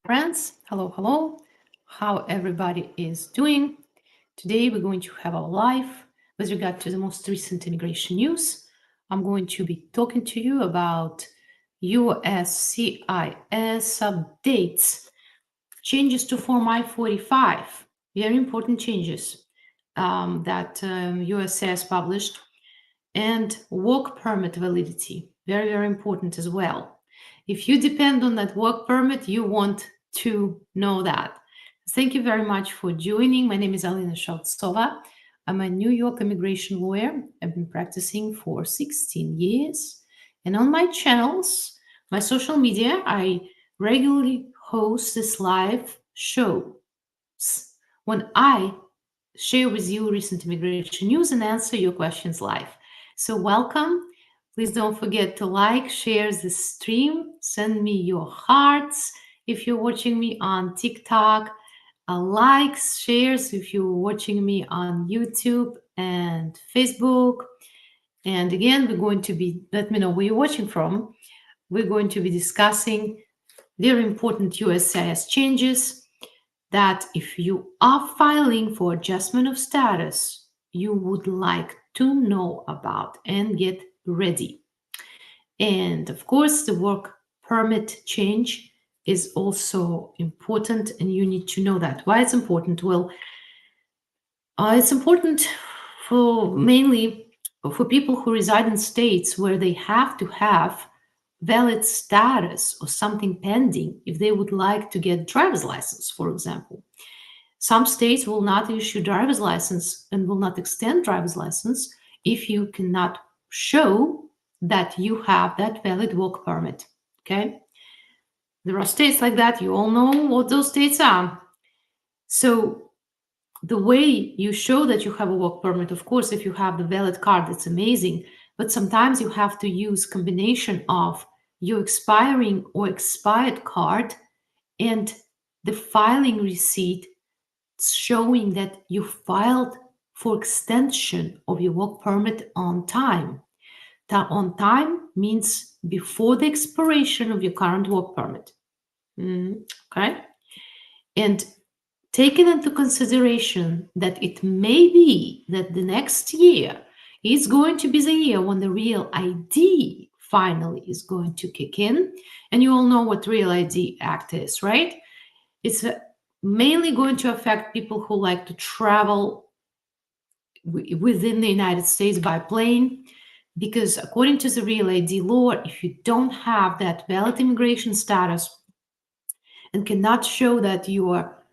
Friends, hello, how everybody is doing. Today we're going to have our live with regard to the most recent immigration news. I'm going to be talking to you about USCIS updates, changes to Form I-45, very important changes that USCIS published, and work permit validity, very important as well. If you depend on that work permit, you want to know that. Thank you very much for joining. My name is Alina Shaltsova. I'm a New York immigration lawyer. I've been practicing for 16 years. And on my channels, my social media, I regularly host this live shows when I share with you recent immigration news and answer your questions live. So welcome. Please don't forget to like, share the stream, send me your hearts if you're watching me on TikTok, likes, shares if you're watching me on YouTube and Facebook. And again, we're going to be, let me know where you're watching from. We're going to be discussing very important USCIS changes that if you are filing for adjustment of status, you would like to know about and get ready. And of course, the work permit change is also important, and you need to know that. Why it's important? Well, it's important for mainly for people who reside in states where they have to have valid status or something pending if they would like to get driver's license, for example. Some states will not issue driver's license and will not extend driver's license if you cannot show that you have that valid work permit. Okay? There are states like that. You all know what those states are. So the way you show that you have a work permit, of course, if you have the valid card, that's amazing. But sometimes you have to use combination of your expiring or expired card and the filing receipt showing that you filed for extension of your work permit on time. On time means before the expiration of your current work permit. Okay? And taking into consideration that it may be that the next year is going to be the year when the Real ID finally is going to kick in. And you all know what Real ID Act is, right? It's mainly going to affect people who like to travel within the United States by plane, because according to the Real ID law, if you don't have that valid immigration status and cannot show that your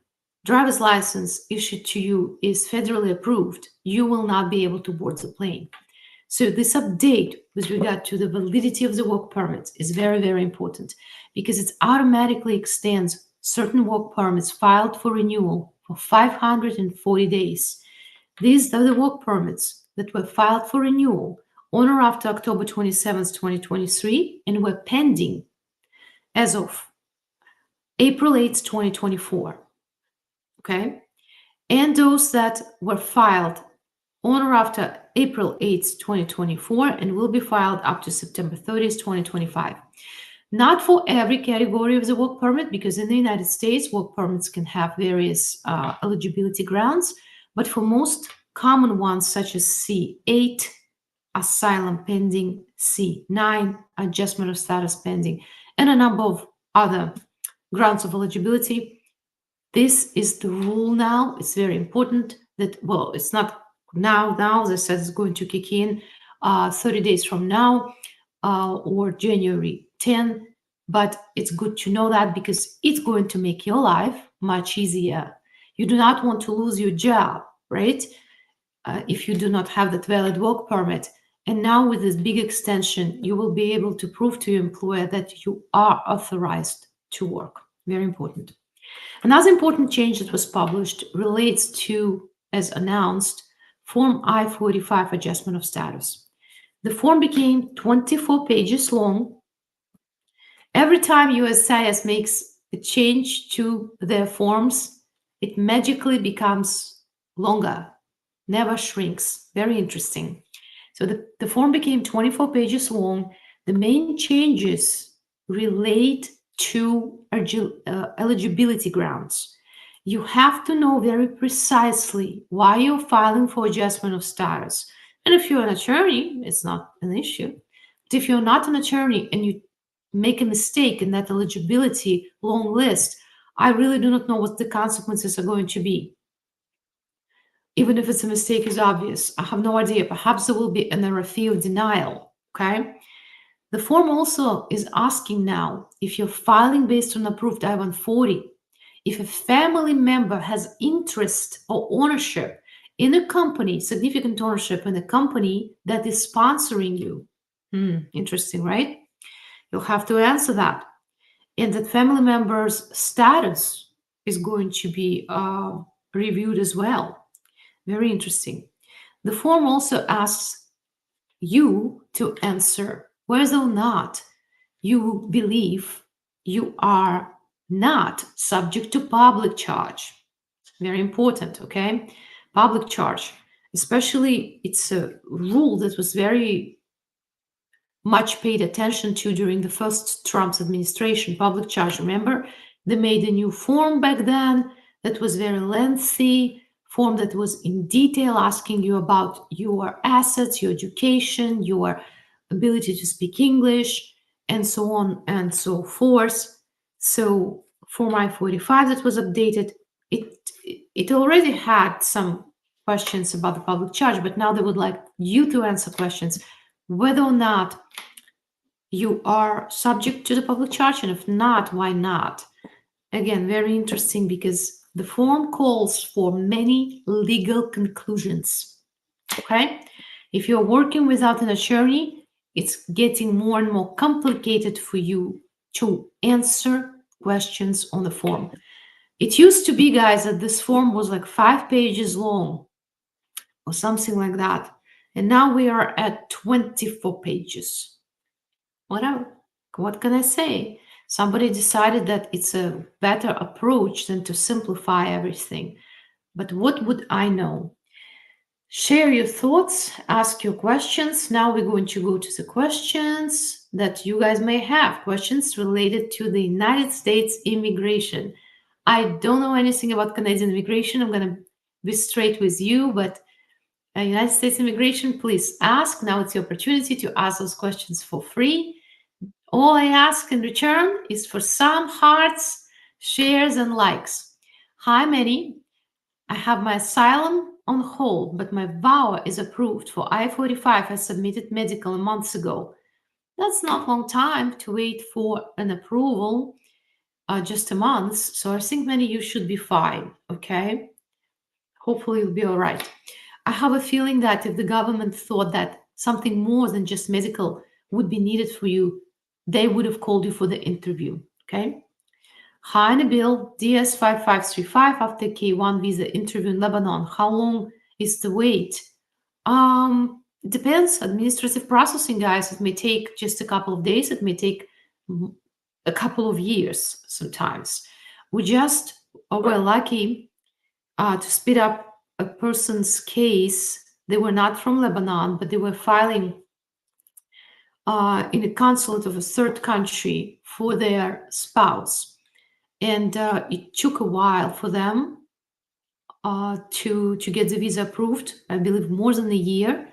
driver's license issued to you is federally approved, you will not be able to board the plane. So this update with regard to the validity of the work permit is very important, because it automatically extends certain work permits filed for renewal for 540 days. These are the work permits that were filed for renewal on or after October 27th, 2023, and were pending as of April 8th, 2024. Okay? And those that were filed on or after April 8th, 2024, and will be filed up to September 30th, 2025. Not for every category of the work permit, because in the United States, work permits can have various eligibility grounds, but for most common ones, such as C8, asylum pending, C9, adjustment of status pending, and a number of other grounds of eligibility, this is the rule now. It's very important that, well, it's not now, as I said, it's going to kick in 30 days from now or January 10, but it's good to know that because it's going to make your life much easier. You do not want to lose your job, right? If you do not have that valid work permit. And now with this big extension, you will be able to prove to your employer that you are authorized to work. Very important. Another important change that was published relates to, as announced, Form I-45 adjustment of status. The form became 24 pages long. Every time USCIS makes a change to their forms, it magically becomes longer, never shrinks. Very interesting. So the form became 24 pages long. The main changes relate to eligibility grounds. You have to know very precisely why you're filing for adjustment of status. And if you're an attorney, it's not an issue. But if you're not an attorney and you make a mistake in that eligibility long list, I really do not know what the consequences are going to be. Even if it's a mistake is obvious, I have no idea. Perhaps there will be an RFE of denial, okay? The form also is asking now if you're filing based on approved I-140, if a family member has interest or ownership in a company, significant ownership in a company that is sponsoring you. Interesting, right? You'll have to answer that. And that family member's status is going to be reviewed as well. Very interesting. The form also asks you to answer whether or not you believe you are not subject to public charge. Very important, okay? Public charge. Especially, it's a rule that was very much paid attention to during the first Trump's administration, public charge. Remember, they made a new form back then that was very lengthy, form that was in detail asking you about your assets, your education, your ability to speak English, and so on and so forth. So Form I-45 that was updated, it already had some questions about the public charge, but now they would like you to answer questions whether or not you are subject to the public charge, and if not, why not? Again, very interesting because the form calls for many legal conclusions. Okay? If you're working without an attorney, it's getting more and more complicated for you to answer questions on the form. It used to be, guys, that this form was like 5 pages long or something like that. And now we are at 24 pages. What can I say? Somebody decided that it's a better approach than to simplify everything. But what would I know? Share your thoughts, ask your questions. Now we're going to go to the questions that you guys may have, questions related to the United States immigration. I don't know anything about Canadian immigration. I'm going to be straight with you, but United States immigration, please ask. Now it's your opportunity to ask those questions for free. All I ask in return is for some hearts, shares, and likes. Hi, Manny. I have my asylum on hold, but my VAWA is approved for I-45. I submitted medical months ago. That's not a long time to wait for an approval, just a month. So I think, Manny, you should be fine, okay? Hopefully you'll be all right. I have a feeling that if the government thought that something more than just medical would be needed for you, they would have called you for the interview, okay? Hi, Nabil, DS5535 after K1 visa interview in Lebanon. How long is the wait? It depends. Administrative processing, guys, it may take just a couple of days. It may take a couple of years sometimes. We just were lucky to speed up a person's case. They were not from Lebanon, but they were filing in a consulate of a third country for their spouse. And it took a while for them to get the visa approved, I believe more than a year.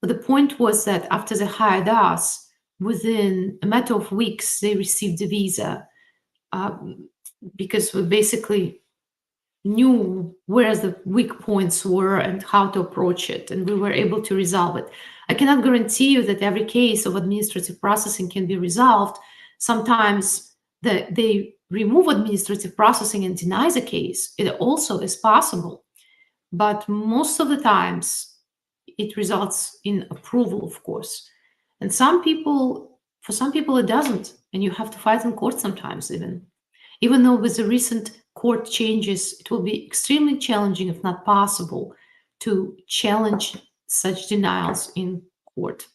But the point was that after they hired us, within a matter of weeks, they received the visa because we basically knew where the weak points were and how to approach it, and we were able to resolve it. I cannot guarantee you that every case of administrative processing can be resolved. Sometimes they remove administrative processing and deny the case. It also is possible. But most of the times, it results in approval, of course. And for some people, it doesn't. And you have to fight in court sometimes, even though with the recent court changes, it will be extremely challenging, if not possible, to challenge such denials in court.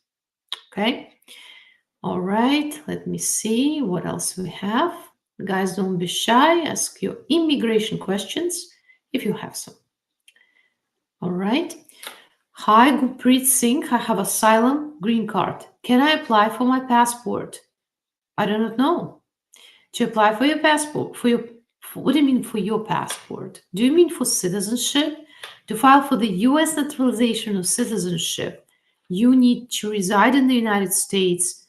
Okay? All right, let me see what else we have. Guys, don't be shy. Ask your immigration questions if you have some. All right. Hi, Gurpreet Singh. I have asylum green card. Can I apply for my passport? I do not know. To apply for your passport, what do you mean for your passport? Do you mean for citizenship? To file for the U.S. naturalization of citizenship, you need to reside in the United States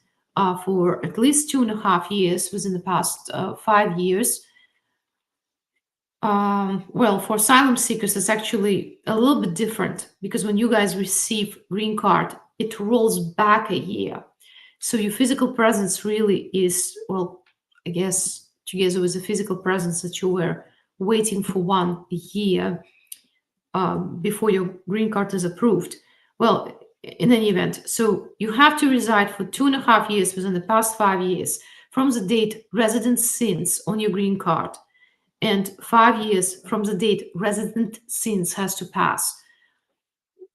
for at least 2.5 years within the past 5 years. Well, for asylum seekers, it's actually a little bit different because when you guys receive green card, it rolls back a year. So your physical presence really is, well, I guess together with the physical presence that you were waiting for 1 year before your green card is approved. Well, in any event, so you have to reside for 2.5 years within the past 5 years from the date resident since on your green card, and 5 years from the date resident since has to pass.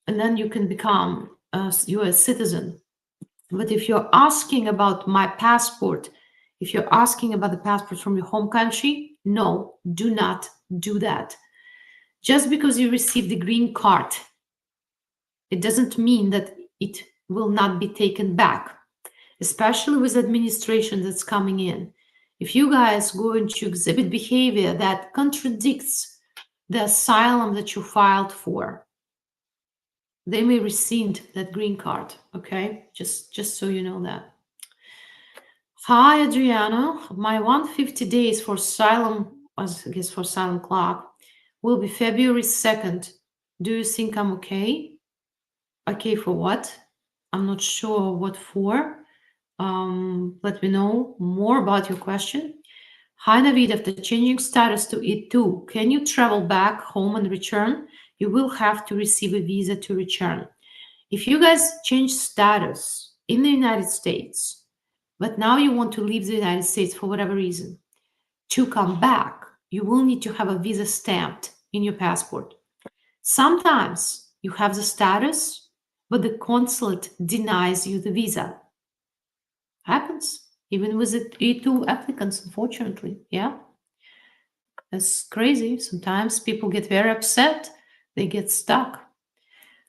And then you can become a US citizen. But if you're asking about my passport, if you're asking about the passport from your home country, no, do not do that. Just because you received the green card, it doesn't mean that it will not be taken back, especially with administration that's coming in. If you guys go into exhibit behavior that contradicts the asylum that you filed for, they may rescind that green card, okay? Just so you know that. Hi, Adriano. My 150 days for asylum, I guess for asylum clock, will be February 2nd. Do you think I'm okay? Okay, for what? I'm not sure what for. Let me know more about your question. Hi, Navid. After changing status to E2, can you travel back home and return? You will have to receive a visa to return. If you guys change status in the United States, but now you want to leave the United States for whatever reason, to come back, you will need to have a visa stamped in your passport. Sometimes you have the status, but the consulate denies you the visa. Happens, even with the E2 applicants, unfortunately. Yeah. That's crazy. Sometimes people get very upset. They get stuck.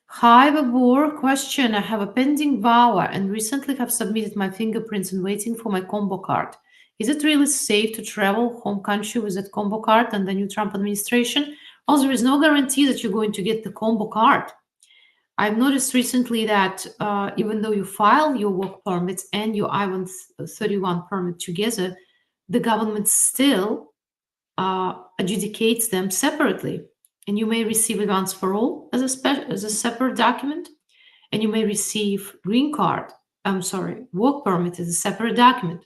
Hi, Babur. Question. I have a pending VAWA and recently have submitted my fingerprints and waiting for my combo card. Is it really safe to travel home country with that combo card and the new Trump administration? Also, there is no guarantee that you're going to get the combo card. I've noticed recently that even though you file your work permits and your I-131 permit together, the government still adjudicates them separately. And you may receive advance parole as a separate document, and you may receive work permit as a separate document.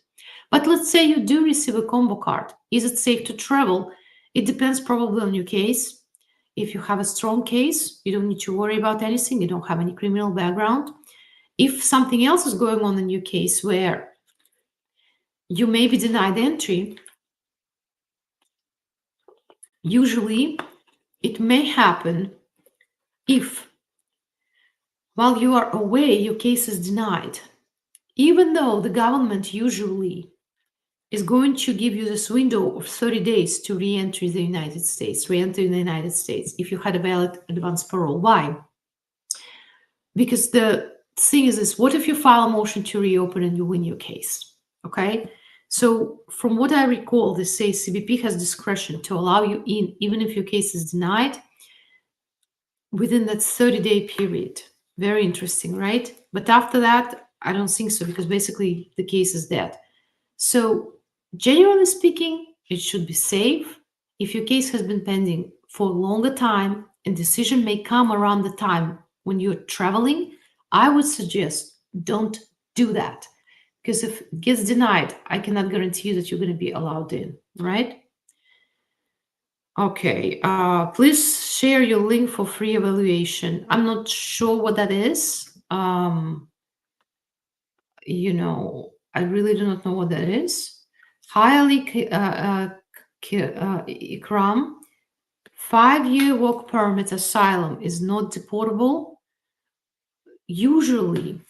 But let's say you do receive a combo card. Is it safe to travel? It depends probably on your case. If you have a strong case, you don't need to worry about anything. You don't have any criminal background. If something else is going on in your case where you may be denied entry, usually it may happen if while you are away, your case is denied. Even though the government usually is going to give you this window of 30 days to re-enter the United States if you had a valid advance parole. Why? Because the thing is this, what if you file a motion to reopen and you win your case? Okay? So from what I recall, they say CBP has discretion to allow you in, even if your case is denied, within that 30-day period. Very interesting, right? But after that, I don't think so, because basically the case is dead. So generally speaking, it should be safe. If your case has been pending for a longer time and decision may come around the time when you're traveling, I would suggest don't do that. Because if it gets denied, I cannot guarantee you that you're going to be allowed in, right? Okay, please share your link for free evaluation. I'm not sure what that is. I really do not know what that is. Hi, Ali Ikram. 5-year work permit asylum is not deportable. Usually,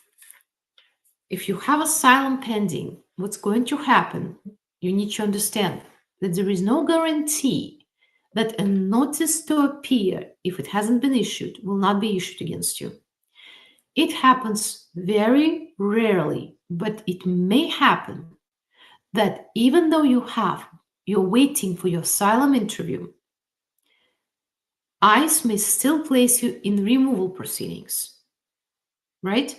if you have asylum pending, what's going to happen, you need to understand that there is no guarantee that a notice to appear, if it hasn't been issued, will not be issued against you. It happens very rarely, but it may happen that even though you're waiting for your asylum interview, ICE may still place you in removal proceedings, right?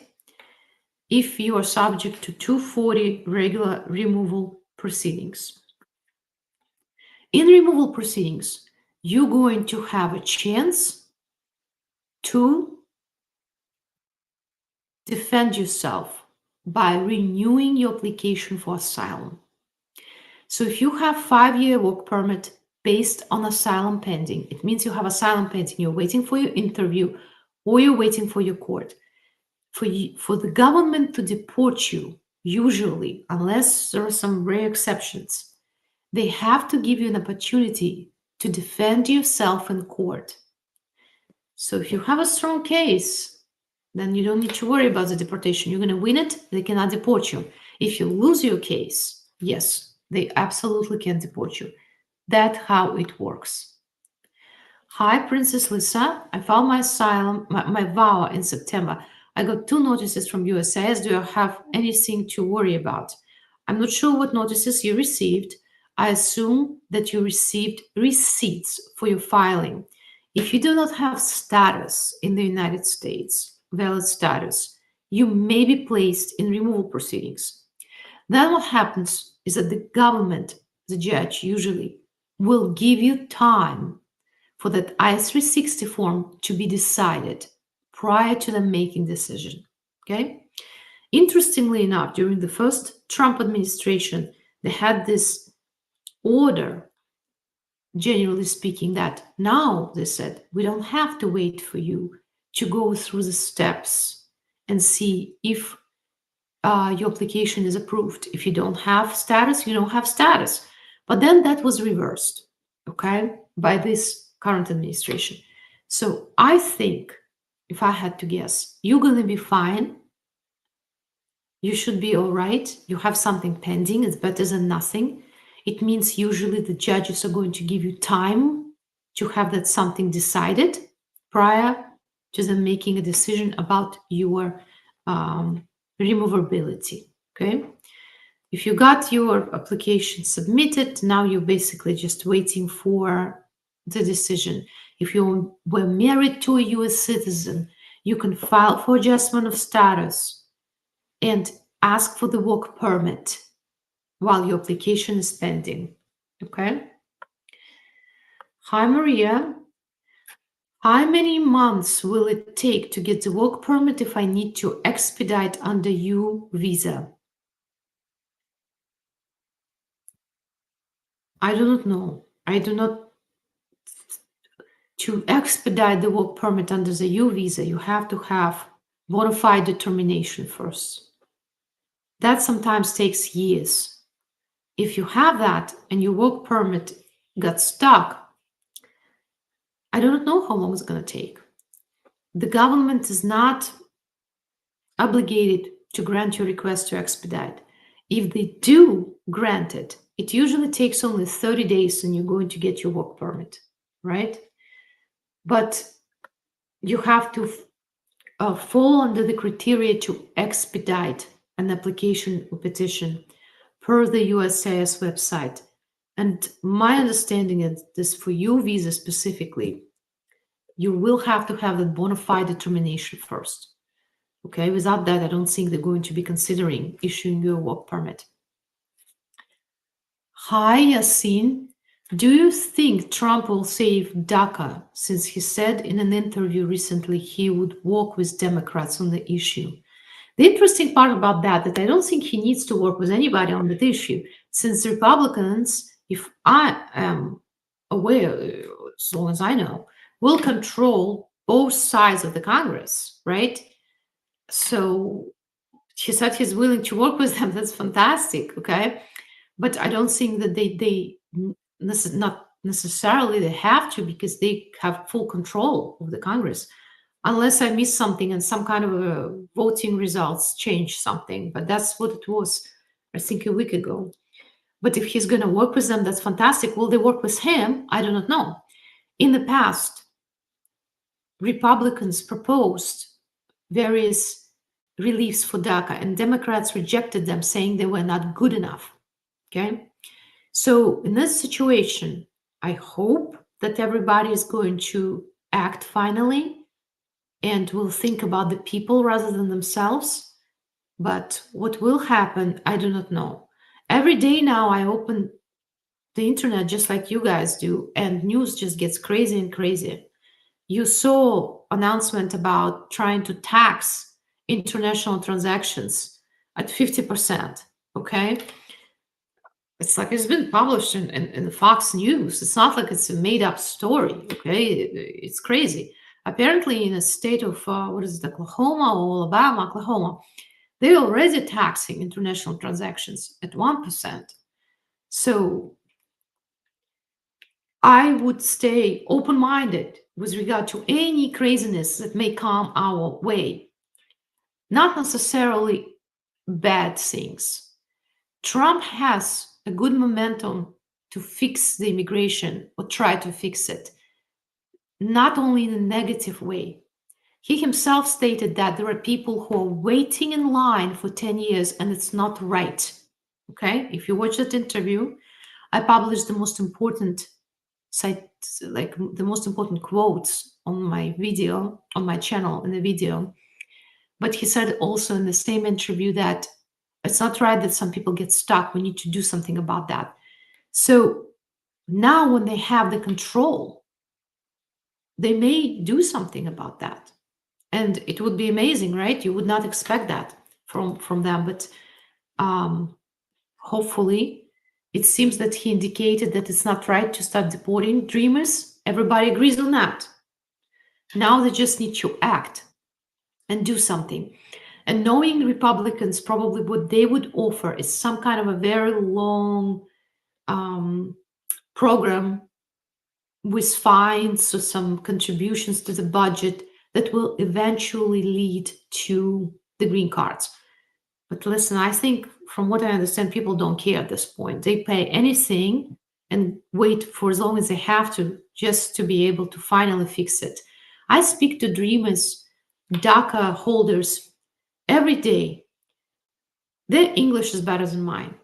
If you are subject to 240 regular removal proceedings. In removal proceedings, you're going to have a chance to defend yourself by renewing your application for asylum. So if you have 5-year work permit based on asylum pending, it means you have asylum pending, you're waiting for your interview or you're waiting for your court. For the government to deport you, usually, unless there are some rare exceptions, they have to give you an opportunity to defend yourself in court. So if you have a strong case, then you don't need to worry about the deportation. You're going to win it, they cannot deport you. If you lose your case, yes, they absolutely can deport you. That's how it works. Hi, Princess Lisa. I filed my asylum, my VAWA in September. I got 2 notices from USCIS. Do you have anything to worry about? I'm not sure what notices you received. I assume that you received receipts for your filing. If you do not have status in the United States, valid status, you may be placed in removal proceedings. Then what happens is that the government, the judge usually, will give you time for that I-360 form to be decided prior to them making decision. Okay? Interestingly enough, during the first Trump administration, they had this order, generally speaking, that now they said, we don't have to wait for you to go through the steps and see if your application is approved. If you don't have status, you don't have status. But then that was reversed, okay, by this current administration. So I think, if I had to guess, you're going to be fine. You should be all right. You have something pending. It's better than nothing. It means usually the judges are going to give you time to have that something decided prior to them making a decision about your removability. Okay. If you got your application submitted, now you're basically just waiting for the decision. If you were married to a US citizen, you can file for adjustment of status and ask for the work permit while your application is pending. Okay. Hi, Maria. How many months will it take to get the work permit if I need to expedite under U visa? I do not know. I do not. To expedite the work permit under the U visa, you have to have bona fide determination first. That sometimes takes years. If you have that and your work permit got stuck, I do not know how long it's going to take. The government is not obligated to grant your request to expedite. If they do grant it, it usually takes only 30 days and you're going to get your work permit, right? But you have to fall under the criteria to expedite an application or petition per the USCIS website. And my understanding is this for U visa specifically, you will have to have the bona fide determination first. Okay, without that, I don't think they're going to be considering issuing you a work permit. Hi, Yasin. Do you think Trump will save DACA since he said in an interview recently he would work with Democrats on the issue? The interesting part about that I don't think he needs to work with anybody on that issue, since Republicans, if I am aware, as long as I know, will control both sides of the Congress, right? So he said he's willing to work with them. That's fantastic, okay? But I don't think that they not necessarily they have to, because they have full control of the Congress, unless I miss something and some kind of voting results change something. But that's what it was, I think, a week ago. But if he's going to work with them, that's fantastic. Will they work with him? I do not know. In the past, Republicans proposed various reliefs for DACA, and Democrats rejected them, saying they were not good enough. Okay. So in this situation, I hope that everybody is going to act finally and will think about the people rather than themselves. But what will happen, I do not know. Every day now, I open the internet just like you guys do, and news just gets crazy and crazy. You saw announcement about trying to tax international transactions at 50%. Okay. It's like it's been published in the Fox News. It's not like it's a made up story. Okay. It's crazy. Apparently, in a state of, what is it, Oklahoma or Alabama, Oklahoma, they're already taxing international transactions at 1%. So I would stay open minded with regard to any craziness that may come our way, not necessarily bad things. Trump has a good momentum to fix the immigration or try to fix it, not only in a negative way. He himself stated that there are people who are waiting in line for 10 years and it's not right. Okay? If you watch that interview, I published the most important like the most important quotes on my video, on my channel in the video. But he said also in the same interview that it's not right that some people get stuck. We need to do something about that. So now when they have the control, they may do something about that. And it would be amazing, right? You would not expect that from them. But hopefully, it seems that he indicated that it's not right to start deporting dreamers. Everybody agrees on that. Now they just need to act and do something. And knowing Republicans, probably what they would offer is some kind of a very long program with fines or some contributions to the budget that will eventually lead to the green cards. But listen, I think from what I understand, people don't care at this point. They pay anything and wait for as long as they have to just to be able to finally fix it. I speak to dreamers, DACA holders every day. Their English is better than mine.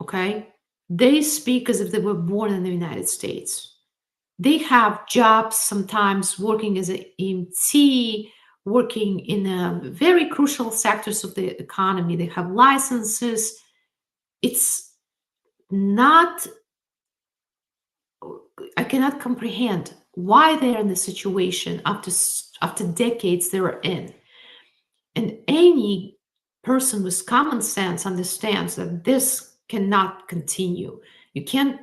Okay? They speak as if they were born in the United States. They have jobs sometimes working as an EMT, working in very crucial sectors of the economy. They have licenses. It's not, I cannot comprehend why they're in the situation after decades they were in. And any person with common sense understands that this cannot continue. You can't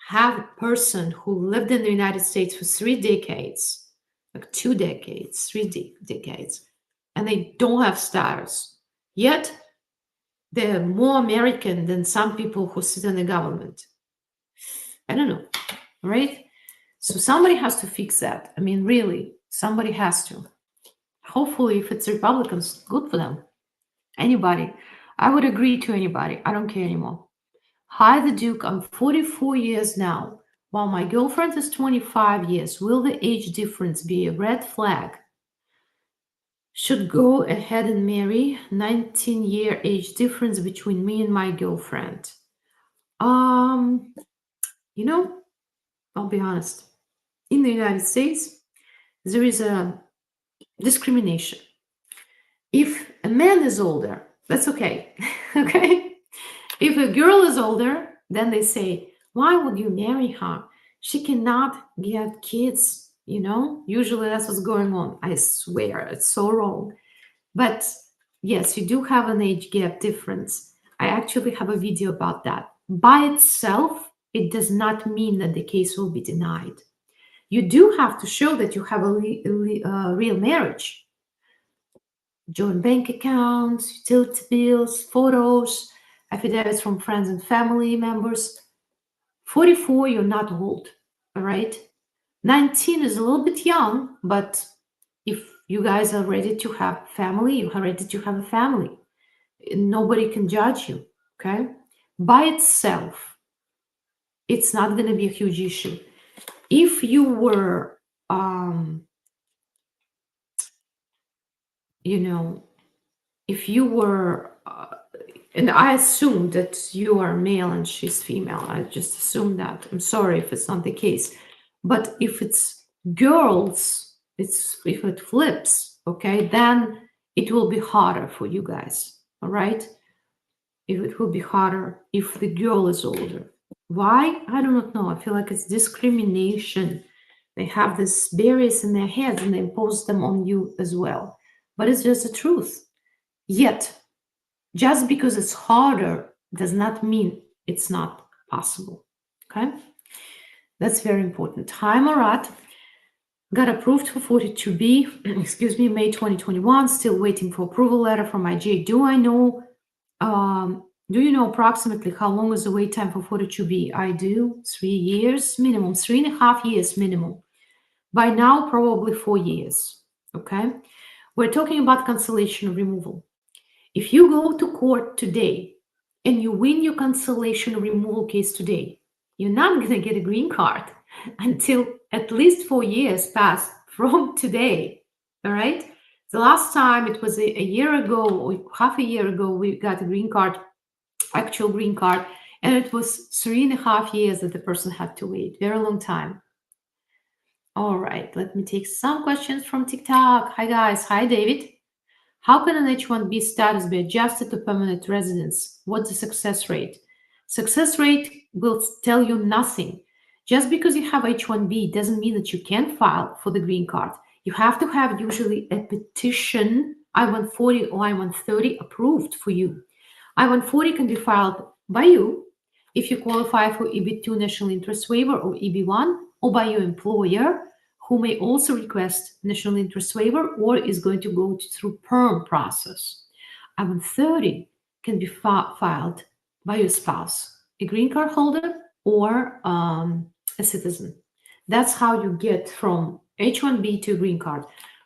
have a person who lived in the United States for 3 decades, like 2 decades, 3 decades, and they don't have status. Yet they're more American than some people who sit in the government. I don't know, right? So somebody has to fix that. I mean, really, somebody has to. Hopefully, if it's Republicans, good for them. Anybody. I would agree to anybody. I don't care anymore. Hi, the Duke. I'm 44 years now. While my girlfriend is 25 years, will the age difference be a red flag? Should go ahead and marry. 19-year age difference between me and my girlfriend. You know, I'll be honest. In the United States, there is a discrimination. If a man is older, that's okay. Okay? If a girl is older, then they say, why would you marry her? She cannot get kids, you know? Usually that's what's going on. I swear, it's so wrong. But yes, you do have an age gap difference. I actually have a video about that. By itself, it does not mean that the case will be denied. You do have to show that you have a real marriage. Joint bank accounts, utility bills, photos, affidavits from friends and family members. 44, you're not old, all right? 19 is a little bit young, but if you guys are ready to have family, you are ready to have a family. Nobody can judge you, okay? By itself, it's not going to be a huge issue. If you were, you know, if you were And I assume that you are male and she's female. I just assume that. I'm sorry if it's not the case. But if it's girls, if it flips, okay, then it will be harder for you guys. All right? If it will be harder if the girl is older. Why? I do not know. I feel like it's discrimination. They have these barriers in their heads and they impose them on you as well. But it's just the truth. Yet, just because it's harder does not mean it's not possible. Okay? That's very important. Hi, Marat. Got approved for 42B, excuse me, May 2021. Still waiting for approval letter from IJ. Do you know approximately how long is the wait time for 42B? I do. 3 years minimum, 3.5 years minimum. By now, probably 4 years. Okay? We're talking about cancellation or removal. If you go to court today and you win your cancellation or removal case today, you're not going to get a green card until at least 4 years pass from today. All right? The last time it was a year ago or half a year ago, we got a green card, actual green card, and it was 3.5 years that the person had to wait. Very long time. All right, let me take some questions from TikTok. Hi, guys. Hi, David. How can an H-1B status be adjusted to permanent residence? What's the success rate? Success rate will tell you nothing. Just because you have H-1B doesn't mean that you can't file for the green card. You have to have usually a petition, I-140 or I-130 approved for you. I-140 can be filed by you if you qualify for EB2 national interest waiver or EB1, or by your employer, who may also request national interest waiver or is going to go through PERM process. I-130 can be filed by your spouse, a green card holder, or a citizen. That's how you get from H-1B to a green card.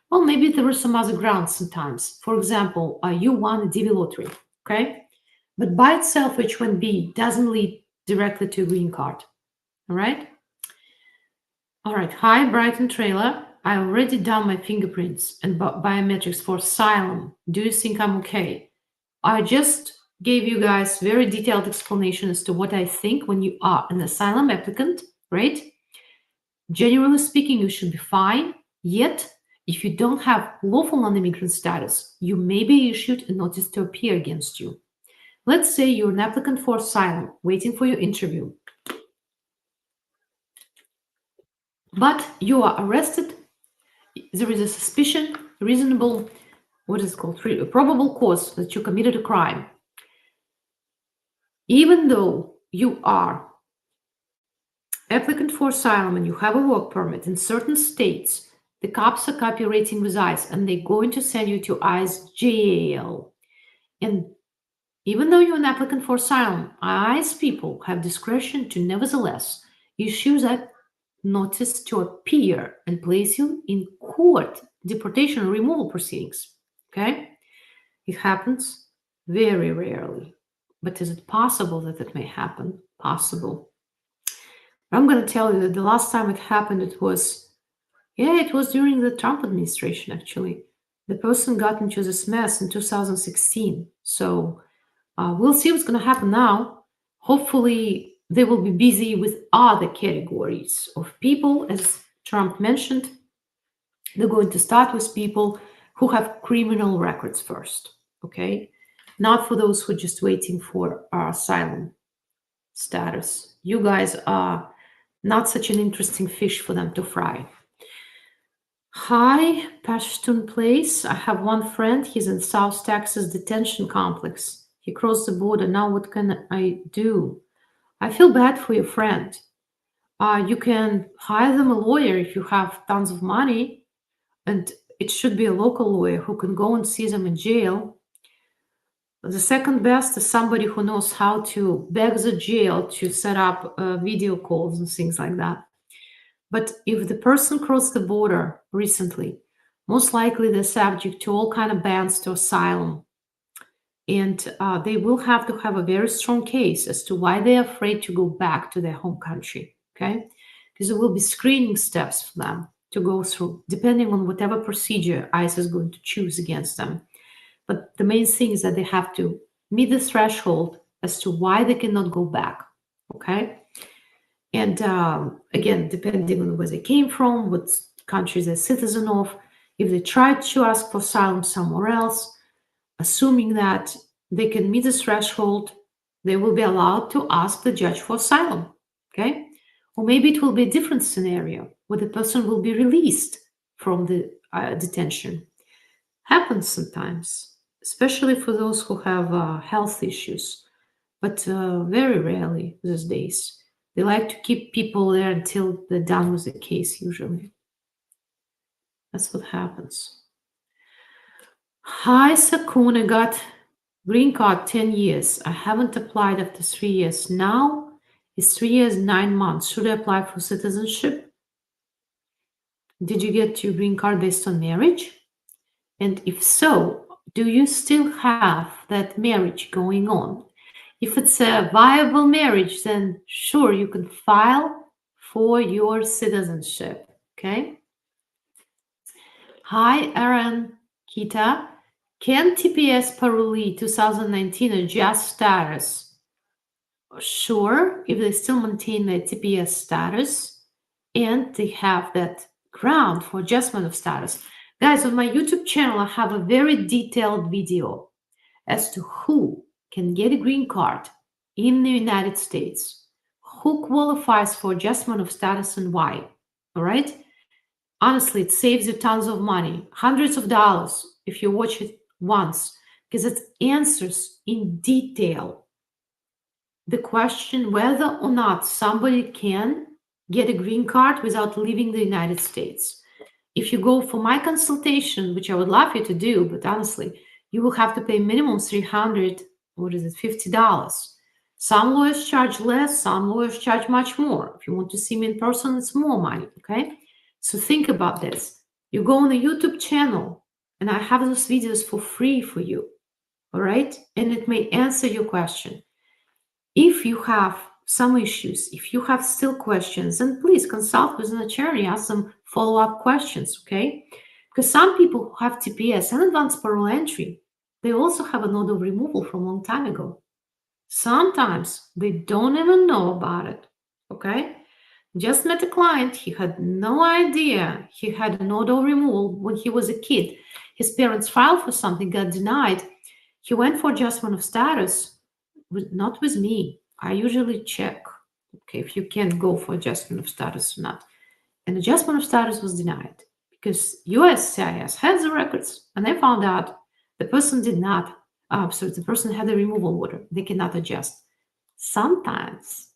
Well, maybe there are some other grounds sometimes. For example, you won a DV lottery, okay? But by itself, H-1B doesn't lead directly to a green card, all right? All right, hi, Brighton Trailer. I already done my fingerprints and biometrics for Asylum. Do you think I'm okay? I just gave you guys very detailed explanation as to what I think when you are an asylum applicant, right? Generally speaking, you should be fine. Yet, if you don't have lawful non-immigrant status, you may be issued a notice to appear against you. Let's say you're an applicant for asylum, waiting for your interview. But you are arrested. There is a suspicion, reasonable, what is it called, probable cause that you committed a crime. Even though you are applicant for asylum and you have a work permit in certain states, the cops are copyrighting with ICE and they're going to send you to ICE jail. And even though you're an applicant for asylum, ICE people have discretion to nevertheless issue that notice to appear and place you in court, deportation or removal proceedings. Okay? It happens very rarely. But is it possible that it may happen? Possible. I'm going to tell you that the last time it happened, it was during the Trump administration, actually. The person got into this mess in 2016. So we'll see what's going to happen now. Hopefully, they will be busy with other categories of people. As Trump mentioned, they're going to start with people who have criminal records first, okay? Not for those who are just waiting for asylum status. You guys are not such an interesting fish for them to fry. Hi, Pashtun Place. I have one friend. He's in South Texas detention complex. He crossed the border. Now what can I do? I feel bad for your friend. You can hire them a lawyer if you have tons of money, and it should be a local lawyer who can go and see them in jail. The second best is somebody who knows how to beg the jail to set up video calls and things like that. But if the person crossed the border recently, most likely they're subject to all kind of bans to asylum. And they will have to have a very strong case as to why they're afraid to go back to their home country, okay? Because there will be screening steps for them to go through, depending on whatever procedure ICE is going to choose against them. But the main thing is that they have to meet the threshold as to why they cannot go back. Okay. And again, depending on where they came from, what country they're citizen of, if they tried to ask for asylum somewhere else, assuming that they can meet the threshold, they will be allowed to ask the judge for asylum. Okay. Or maybe it will be a different scenario where the person will be released from the detention. Happens sometimes, especially for those who have health issues, but very rarely these days. They like to keep people there until they're done with the case, usually. That's what happens. Hi, Sakuna, got green card 10 years. I haven't applied after 3 years. Now it's 3 years, 9 months. Should I apply for citizenship? Did you get your green card based on marriage? And if so, do you still have that marriage going on? If it's a viable marriage, then sure, you can file for your citizenship. Okay. Hi, Aaron Kita. Can TPS Parole 2019 adjust status? Sure, if they still maintain their TPS status and they have that ground for adjustment of status. Guys, on my YouTube channel, I have a very detailed video as to who can get a green card in the United States, who qualifies for adjustment of status and why. All right? Honestly, it saves you tons of money, hundreds of dollars if you watch it once, because it answers in detail the question whether or not somebody can get a green card without leaving the United States. If you go for my consultation, which I would love you to do, but honestly, you will have to pay minimum $50. Some lawyers charge less, some lawyers charge much more. If you want to see me in person, it's more money, okay? So think about this. You go on the YouTube channel, and I have those videos for free for you, all right? And it may answer your question. If you have some issues, if you have still questions, then please consult with an attorney, ask some follow-up questions, okay? Because some people who have TPS and advanced parole entry, they also have a note of removal from a long time ago. Sometimes they don't even know about it, okay? Just met a client, he had no idea he had a note of removal when he was a kid. His parents filed for something, got denied. He went for adjustment of status, not with me. I usually check, okay, if you can go for adjustment of status or not. And adjustment of status was denied because USCIS has the records and they found out the person did not, the person had a removal order. They cannot adjust. Sometimes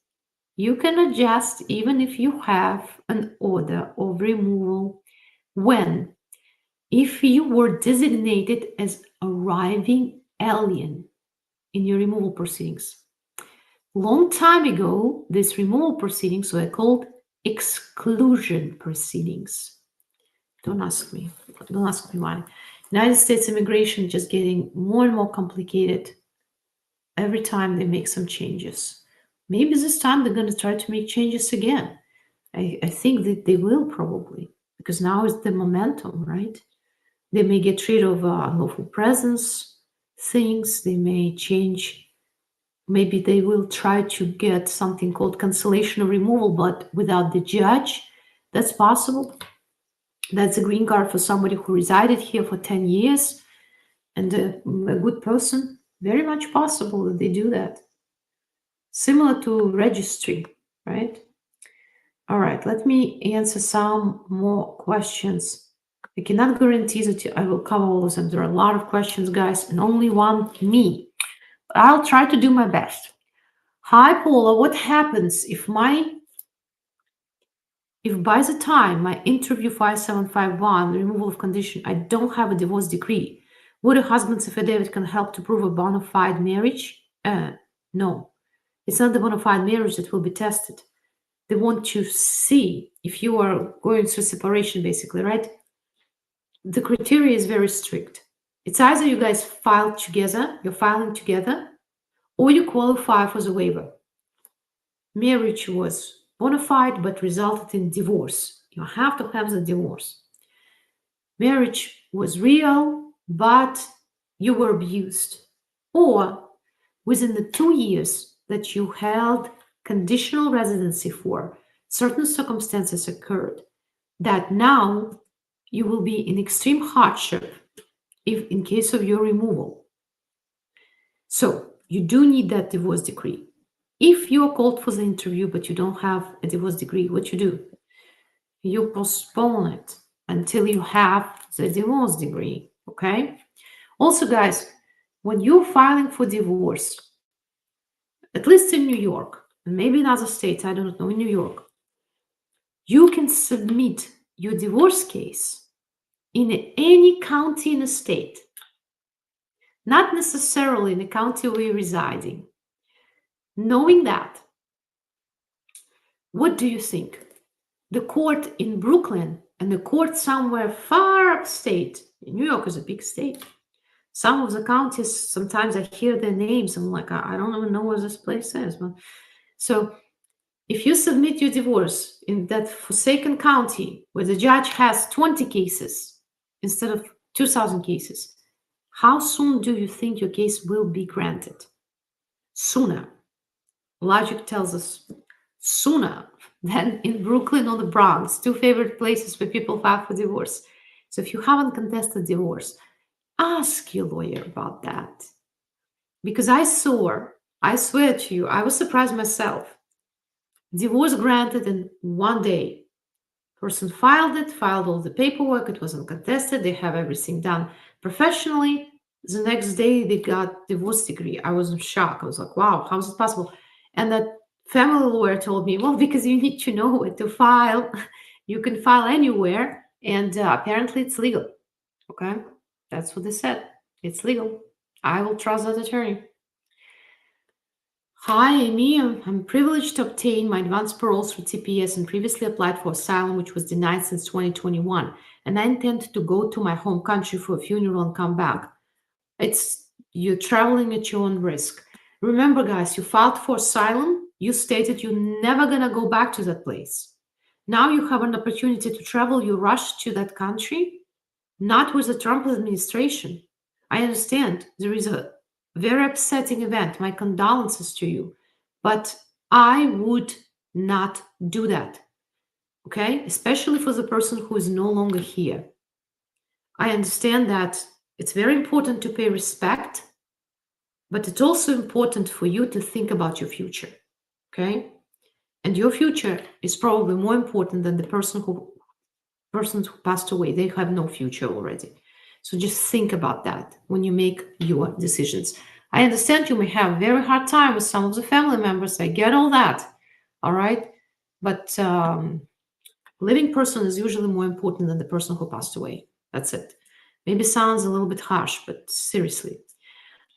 you can adjust even if you have an order of removal when, if you were designated as arriving alien in your removal proceedings. Long time ago, these removal proceedings were called exclusion proceedings. Don't ask me why. United States immigration just getting more and more complicated every time they make some changes. Maybe this time they're going to try to make changes again. I think that they will probably, because now is the momentum, right? They may get rid of unlawful presence things. They may change. Maybe they will try to get something called cancellation or removal, but without the judge. That's possible. That's a green card for somebody who resided here for 10 years and a good person. Very much possible that they do that. Similar to registry, right? All right, let me answer some more questions. I cannot guarantee that I will cover all of them. There are a lot of questions, guys, and only one me. But I'll try to do my best. Hi, Paula, what happens if by the time my interview 5751, removal of condition, I don't have a divorce decree? Would a husband's affidavit can help to prove a bona fide marriage? No. It's not the bona fide marriage that will be tested. They want to see if you are going through separation, basically, right? The criteria is very strict. It's either you guys file together, you're filing together, or you qualify for the waiver. Marriage was bona fide but resulted in divorce. You have to have the divorce. Marriage was real, but you were abused. Or within the 2 years that you held conditional residency for, certain circumstances occurred that now you will be in extreme hardship if in case of your removal. So you do need that divorce decree. If you are called for the interview but you don't have a divorce decree, what you do? You postpone it until you have the divorce decree, okay? Also, guys, when you're filing for divorce, at least in New York, and maybe in other states, I don't know, in New York, you can submit your divorce case in any county in the state, not necessarily in the county where you're residing. Knowing that, what do you think? The court in Brooklyn and the court somewhere far upstate, New York is a big state. Some of the counties, sometimes I hear their names, I'm like, I don't even know where this place is. But so if you submit your divorce in that forsaken county where the judge has 20 cases instead of 2,000 cases, how soon do you think your case will be granted? Sooner. Logic tells us sooner than in Brooklyn or the Bronx, two favorite places where people file for divorce. So if you haven't contested divorce, ask your lawyer about that. Because I swear to you, I was surprised myself. Divorce granted in one day. Person filed all the paperwork, it wasn't contested, they have everything done professionally. The next day they got divorce decree. I was in shock. I was like, wow, how is it possible? And that family lawyer told me, well, because you need to know where to file. You can file anywhere, and apparently it's legal. Okay, that's what they said. It's legal. I will trust that attorney. Hi, Amy. I'm privileged to obtain my advanced parole through TPS and previously applied for asylum, which was denied since 2021. And I intend to go to my home country for a funeral and come back. You're traveling at your own risk. Remember, guys, you filed for asylum. You stated you're never going to go back to that place. Now you have an opportunity to travel. You rush to that country, not with the Trump administration. I understand there is a very upsetting event. My condolences to you. But I would not do that. Okay? Especially for the person who is no longer here. I understand that it's very important to pay respect, but it's also important for you to think about your future. Okay? And your future is probably more important than the persons who passed away. They have no future already. So just think about that when you make your decisions. I understand you may have a very hard time with some of the family members. I get all that. All right. But living person is usually more important than the person who passed away. That's it. Maybe sounds a little bit harsh, but seriously.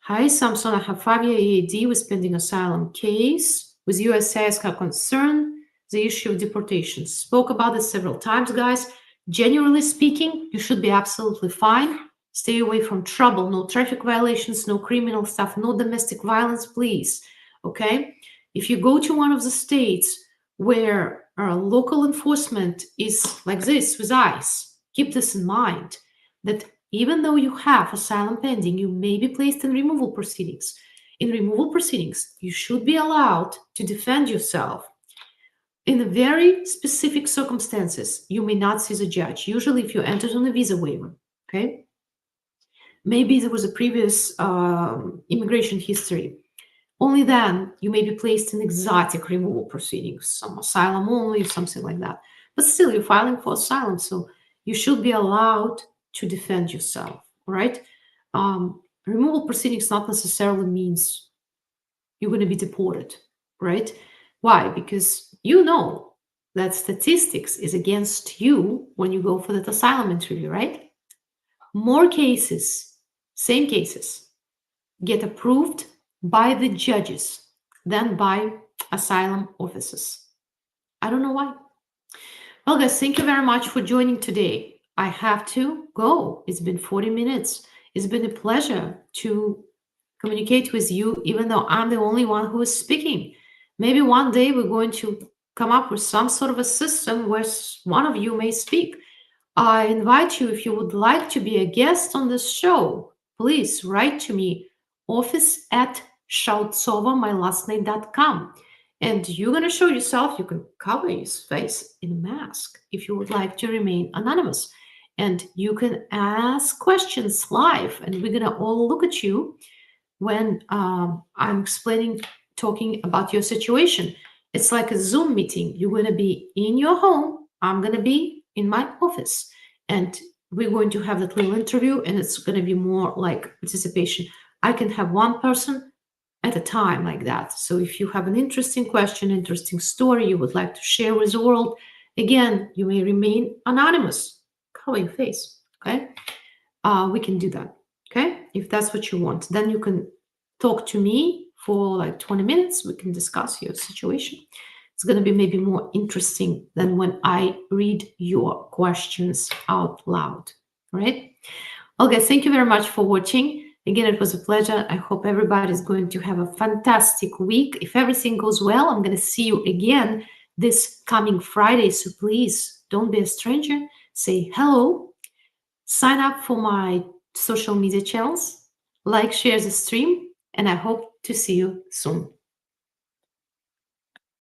Hi, Samson. I have 5-year EAD with pending asylum case. With USCIS concern the issue of deportation. Spoke about this several times, guys. Generally speaking, you should be absolutely fine. Stay away from trouble. No traffic violations, no criminal stuff, no domestic violence, please. Okay? If you go to one of the states where local enforcement is like this with ICE, keep this in mind, that even though you have asylum pending, you may be placed in removal proceedings. In removal proceedings, you should be allowed to defend yourself. In very specific circumstances, you may not see the judge. Usually, if you entered on a visa waiver, okay? Maybe there was a previous immigration history. Only then you may be placed in exotic removal proceedings, some asylum only, something like that. But still, you're filing for asylum, so you should be allowed to defend yourself, right? Removal proceedings not necessarily means you're going to be deported, right? Why? Because you know that statistics is against you when you go for that asylum interview, right? More cases, same cases, get approved by the judges than by asylum officers. I don't know why. Well, guys, thank you very much for joining today. I have to go. It's been 40 minutes. It's been a pleasure to communicate with you, even though I'm the only one who is speaking. Maybe one day we're going to come up with some sort of a system where one of you may speak. I invite you, if you would like to be a guest on this show, please write to me, office at Shoutsova, and you're going to show yourself. You can cover your face in a mask if you would like to remain anonymous, and you can ask questions live, and we're going to all look at you when I'm talking about your situation. It's like a Zoom meeting. You're going to be in your home. I'm going to be in my office, and we're going to have that little interview, and it's going to be more like participation. I can have one person at a time like that. So if you have an interesting question, interesting story you would like to share with the world, again, you may remain anonymous, cover your face, okay? We can do that, okay? If that's what you want, then you can talk to me for like 20 minutes. We can discuss your situation. It's going to be maybe more interesting than when I read your questions out loud, right? Okay, thank you very much for watching. Again, it was a pleasure. I hope everybody is going to have a fantastic week. If everything goes well, I'm going to see you again this coming Friday. So please don't be a stranger. Say hello. Sign up for my social media channels. Like, share the stream. And I hope to see you soon.